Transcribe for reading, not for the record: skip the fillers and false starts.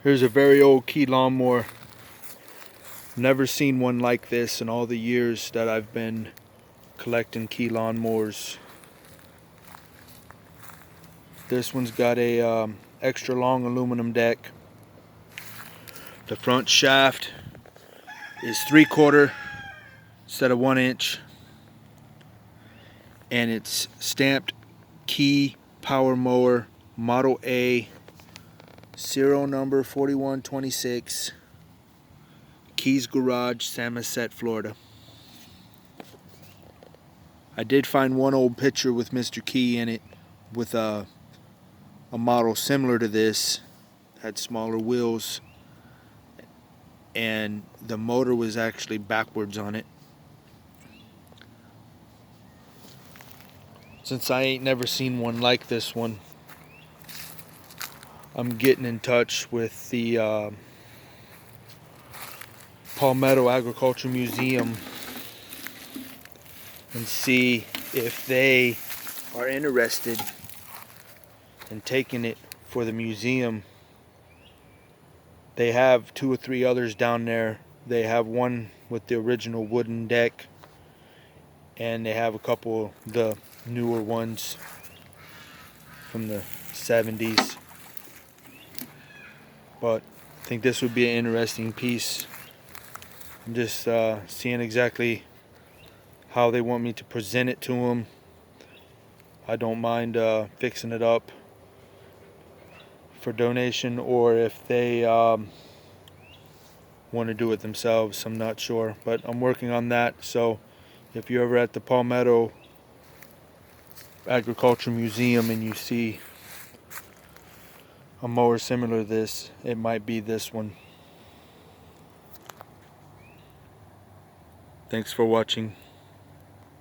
Here's a very old key lawnmower. Never seen one like this in all the years that I've been collecting key lawnmowers. This one's got a extra long aluminum deck. The front shaft is 3/4 instead of 1 inch, and it's stamped key power mower Model A, serial number 4126, Keys Garage, Samoset, Florida. I did find one old picture with Mr. Key in it with a model similar to this, had smaller wheels, and the motor was actually backwards on it. Since I ain't never seen one like this one, I'm getting in touch with the Palmetto Agriculture Museum and see if they are interested in taking it for the museum. They have 2 or 3 others down there. They have one with the original wooden deck, and they have a couple of the newer ones from the 70s. But I think this would be an interesting piece. I'm just seeing exactly how they want me to present it to them. I don't mind fixing it up for donation, or if they want to do it themselves. I'm not sure, but I'm working on that. So if you're ever at the Palmetto Agriculture Museum and you see a mower similar to this, it might be this one. Thanks for watching.